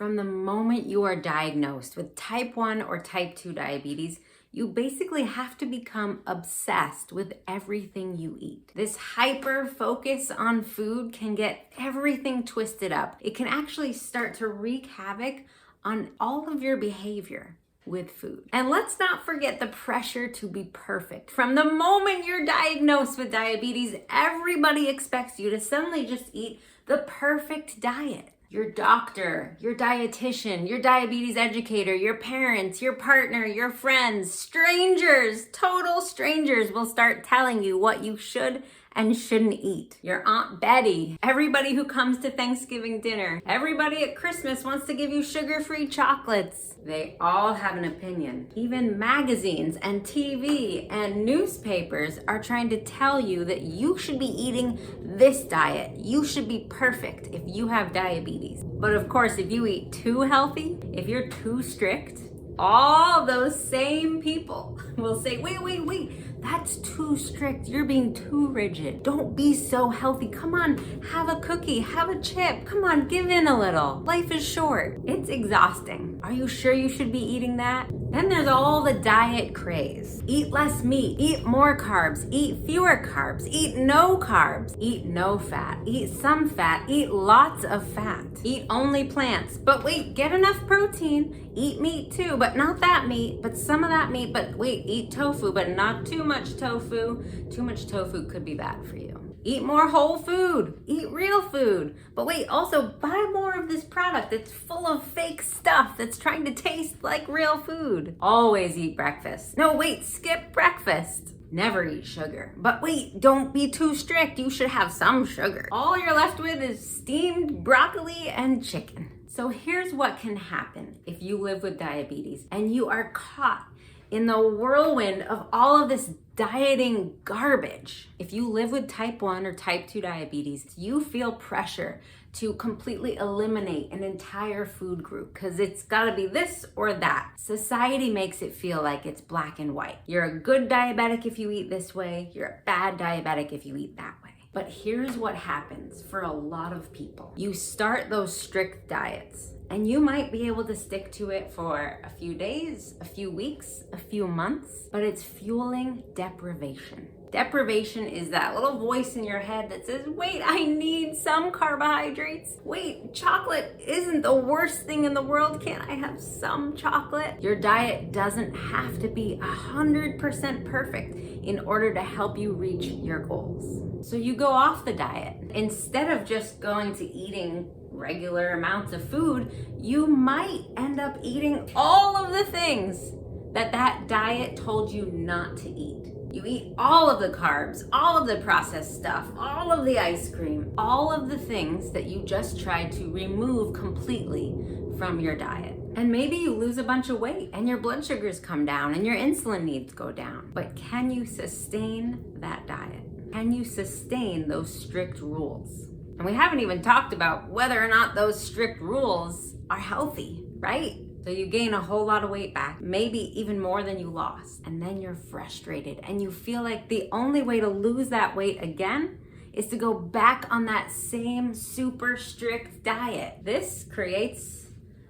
From the moment you are diagnosed with type 1 or type 2 diabetes, you basically have to become obsessed with everything you eat. This hyper focus on food can get everything twisted up. It can actually start to wreak havoc on all of your behavior with food. And let's not forget the pressure to be perfect. From the moment you're diagnosed with diabetes, everybody expects you to suddenly just eat the perfect diet. Your doctor, your dietitian, your diabetes educator, your parents, your partner, your friends, strangers, total strangers will start telling you what you should and shouldn't eat. Your Aunt Betty, everybody who comes to Thanksgiving dinner, everybody at Christmas wants to give you sugar-free chocolates. They all have an opinion. Even magazines and TV and newspapers are trying to tell you that you should be eating this diet. You should be perfect if you have diabetes. But of course, if you eat too healthy, if you're too strict, all those same people will say, wait, that's too strict. You're being too rigid. Don't be so healthy. Come on, have a cookie, have a chip. Come on, give in a little. Life is short. It's exhausting. Are you sure you should be eating that? Then there's all the diet craze. Eat less meat, eat more carbs, eat fewer carbs, eat no carbs, eat no fat, eat some fat, eat lots of fat, eat only plants. But wait, get enough protein, eat meat too, but not that meat, but some of that meat, but wait, eat tofu, but not too much tofu. Too much tofu could be bad for you. Eat more whole food, eat real food. But wait, also buy more of this product that's full of fake stuff that's trying to taste like real food. Always eat breakfast. No, wait, skip breakfast. Never eat sugar. But wait, don't be too strict. You should have some sugar. All you're left with is steamed broccoli and chicken. So here's what can happen if you live with diabetes and you are caught in the whirlwind of all of this dieting garbage. If you live with type 1 or type 2 diabetes, you feel pressure to completely eliminate an entire food group because it's gotta be this or that. Society makes it feel like it's black and white. You're a good diabetic if you eat this way, you're a bad diabetic if you eat that way. But here's what happens for a lot of people. You start those strict diets, and you might be able to stick to it for a few days, a few weeks, a few months, but it's fueling deprivation. Deprivation is that little voice in your head that says, wait, I need some carbohydrates. Wait, chocolate isn't the worst thing in the world. Can't I have some chocolate? Your diet doesn't have to be 100% perfect in order to help you reach your goals. So you go off the diet. Instead of just going to eating regular amounts of food, you might end up eating all of the things that diet told you not to eat. You eat all of the carbs, all of the processed stuff, all of the ice cream, all of the things that you just tried to remove completely from your diet. And maybe you lose a bunch of weight and your blood sugars come down and your insulin needs go down. But can you sustain that diet? Can you sustain those strict rules? And we haven't even talked about whether or not those strict rules are healthy, right? So you gain a whole lot of weight back, maybe even more than you lost. And then you're frustrated and you feel like the only way to lose that weight again is to go back on that same super strict diet. This creates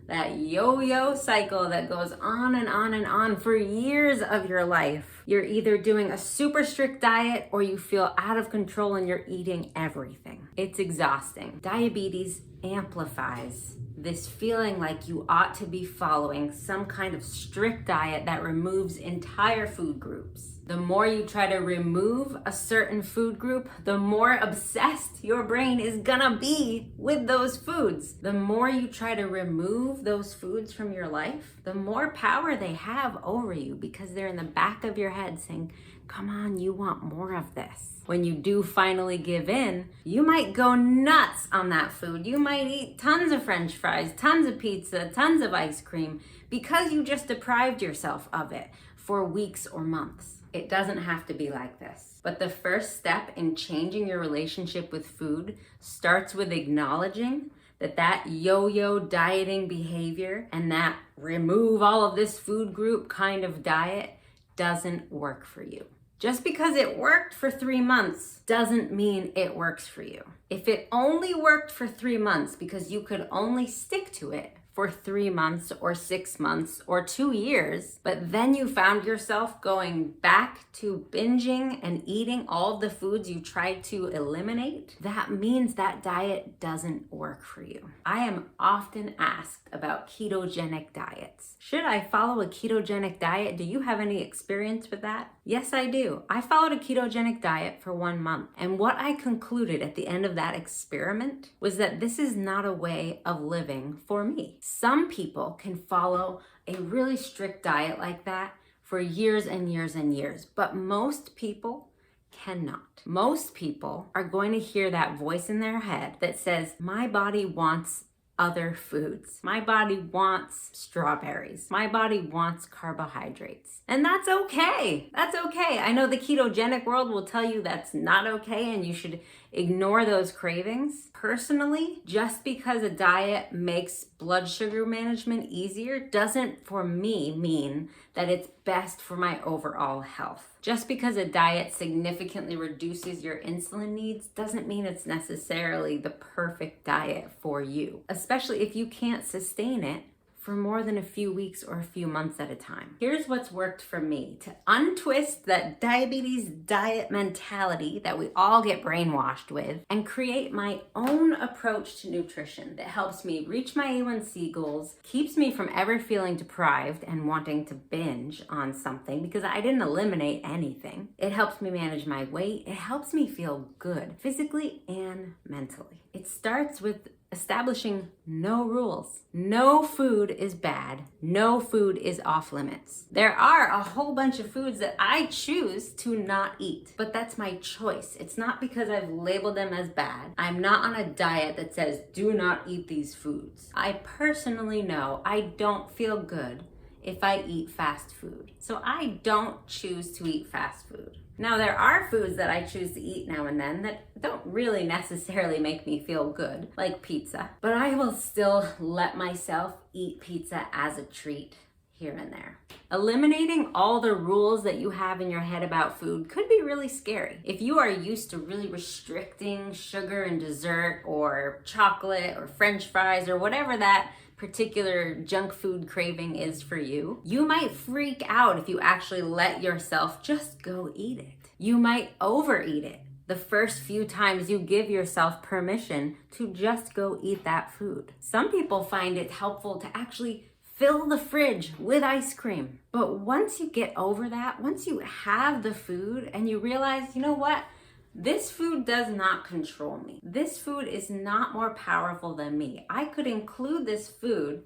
that yo-yo cycle that goes on and on and on for years of your life. You're either doing a super strict diet or you feel out of control and you're eating everything. It's exhausting. Diabetes amplifies this feeling like you ought to be following some kind of strict diet that removes entire food groups. The more you try to remove a certain food group, the more obsessed your brain is gonna be with those foods. The more you try to remove those foods from your life, the more power they have over you because they're in the back of your head saying, come on, you want more of this. When you do finally give in, you might go nuts on that food. You might eat tons of French fries, tons of pizza, tons of ice cream because you just deprived yourself of it for weeks or months. It doesn't have to be like this. But the first step in changing your relationship with food starts with acknowledging that yo-yo dieting behavior and that remove all of this food group kind of diet doesn't work for you. Just because it worked for 3 months doesn't mean it works for you. If it only worked for 3 months because you could only stick to it for 3 months or 6 months or 2 years, but then you found yourself going back to binging and eating all the foods you tried to eliminate, that means that diet doesn't work for you. I am often asked about ketogenic diets. Should I follow a ketogenic diet? Do you have any experience with that? Yes, I do. I followed a ketogenic diet for 1 month, and what I concluded at the end of that experiment was that this is not a way of living for me. Some people can follow a really strict diet like that for years and years and years, but most people cannot. Most people are going to hear that voice in their head that says, my body wants other foods. My body wants strawberries. My body wants carbohydrates. And that's okay. That's okay. I know the ketogenic world will tell you that's not okay and you should ignore those cravings. Personally, just because a diet makes blood sugar management easier doesn't, for me, mean that it's best for my overall health. Just because a diet significantly reduces your insulin needs doesn't mean it's necessarily the perfect diet for you, especially if you can't sustain it for more than a few weeks or a few months at a time. Here's what's worked for me to untwist that diabetes diet mentality that we all get brainwashed with and create my own approach to nutrition that helps me reach my A1C goals, keeps me from ever feeling deprived and wanting to binge on something because I didn't eliminate anything. It helps me manage my weight. It helps me feel good physically and mentally. It starts with establishing no rules. No food is bad. No food is off limits. There are a whole bunch of foods that I choose to not eat, but that's my choice. It's not because I've labeled them as bad. I'm not on a diet that says, do not eat these foods. I personally know I don't feel good if I eat fast food. So I don't choose to eat fast food. Now, there are foods that I choose to eat now and then that don't really necessarily make me feel good, like pizza, but I will still let myself eat pizza as a treat here and there. Eliminating all the rules that you have in your head about food could be really scary. If you are used to really restricting sugar and dessert or chocolate or French fries or whatever that particular junk food craving is for you, you might freak out if you actually let yourself just go eat it. You might overeat it the first few times you give yourself permission to just go eat that food. Some people find it helpful to actually fill the fridge with ice cream. But once you get over that, once you have the food and you realize, you know what? This food does not control me. This food is not more powerful than me. I could include this food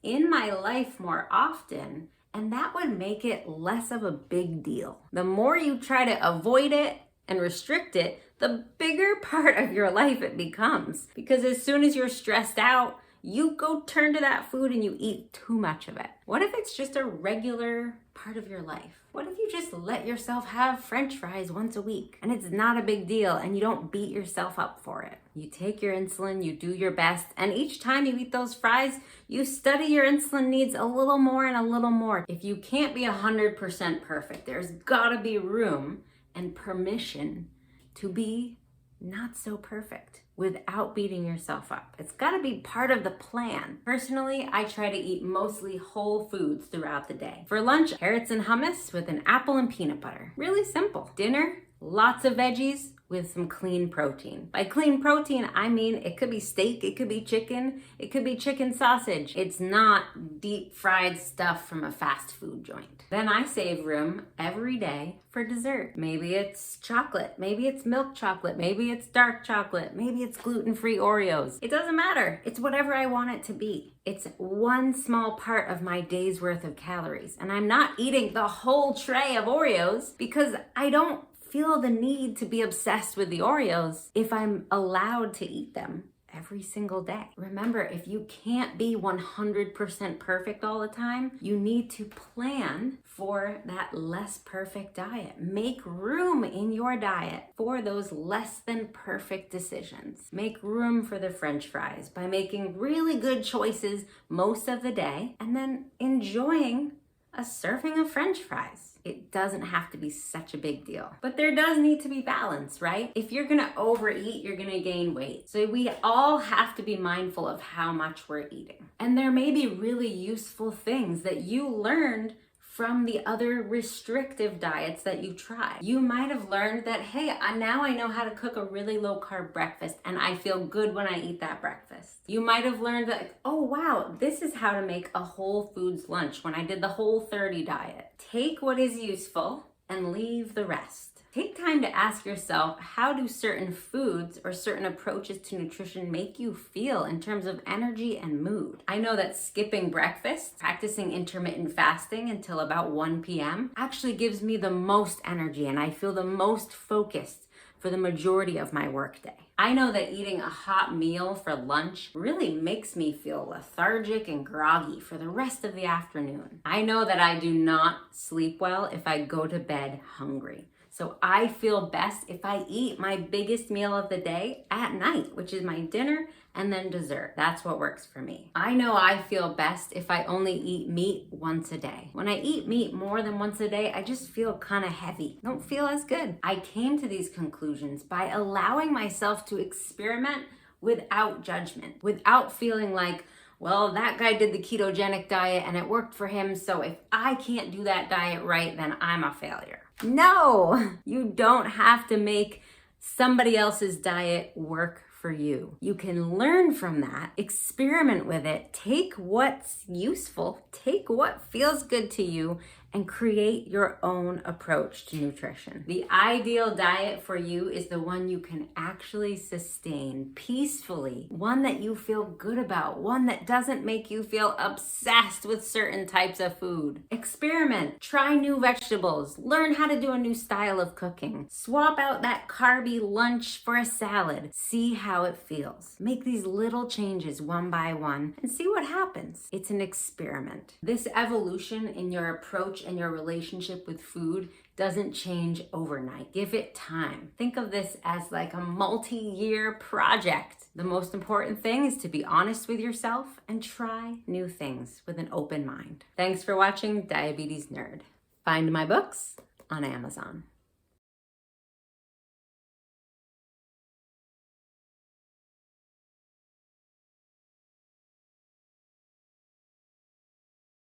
in my life more often, and that would make it less of a big deal. The more you try to avoid it and restrict it, the bigger part of your life it becomes. Because as soon as you're stressed out, you go turn to that food and you eat too much of it. What if it's just a regular part of your life? What if you just let yourself have French fries once a week and it's not a big deal and you don't beat yourself up for it? You take your insulin, you do your best, and each time you eat those fries, you study your insulin needs a little more and a little more. If you can't be 100% perfect, there's gotta be room and permission to be not so perfect without beating yourself up. It's gotta be part of the plan. Personally, I try to eat mostly whole foods throughout the day. For lunch, carrots and hummus with an apple and peanut butter. Really simple. Dinner, lots of veggies with some clean protein. By clean protein, I mean it could be steak, it could be chicken, it could be chicken sausage. It's not deep fried stuff from a fast food joint. Then I save room every day for dessert. Maybe it's chocolate, maybe it's milk chocolate, maybe it's dark chocolate, maybe it's gluten-free Oreos. It doesn't matter. It's whatever I want it to be. It's one small part of my day's worth of calories. And I'm not eating the whole tray of Oreos because I don't feel the need to be obsessed with the Oreos if I'm allowed to eat them every single day. Remember, if you can't be 100% perfect all the time, you need to plan for that less perfect diet. Make room in your diet for those less than perfect decisions. Make room for the French fries by making really good choices most of the day and then enjoying a serving of French fries. It doesn't have to be such a big deal. But there does need to be balance, right? If you're gonna overeat, you're gonna gain weight. So we all have to be mindful of how much we're eating. And there may be really useful things that you learned from the other restrictive diets that you tried. You might have learned that, hey, now I know how to cook a really low carb breakfast and I feel good when I eat that breakfast. You might have learned that, oh wow, this is how to make a whole foods lunch when I did the Whole30 diet. Take what is useful and leave the rest. Take time to ask yourself, how do certain foods or certain approaches to nutrition make you feel in terms of energy and mood? I know that skipping breakfast, practicing intermittent fasting until about 1 p.m. actually gives me the most energy and I feel the most focused for the majority of my workday. I know that eating a hot meal for lunch really makes me feel lethargic and groggy for the rest of the afternoon. I know that I do not sleep well if I go to bed hungry. So I feel best if I eat my biggest meal of the day at night, which is my dinner and then dessert. That's what works for me. I know I feel best if I only eat meat once a day. When I eat meat more than once a day, I just feel kind of heavy. Don't feel as good. I came to these conclusions by allowing myself to experiment without judgment, without feeling like, well, that guy did the ketogenic diet and it worked for him, so if I can't do that diet right, then I'm a failure. No, you don't have to make somebody else's diet work for you. You can learn from that, experiment with it, take what's useful, take what feels good to you, and create your own approach to nutrition. The ideal diet for you is the one you can actually sustain peacefully, one that you feel good about, one that doesn't make you feel obsessed with certain types of food. Experiment, try new vegetables, learn how to do a new style of cooking, swap out that carby lunch for a salad, see how it feels. Make these little changes one by one and see what happens. It's an experiment. This evolution in your approach and your relationship with food doesn't change overnight. Give it time. Think of this as like a multi-year project. The most important thing is to be honest with yourself and try new things with an open mind. Thanks for watching Diabetes Nerd. Find my books on Amazon.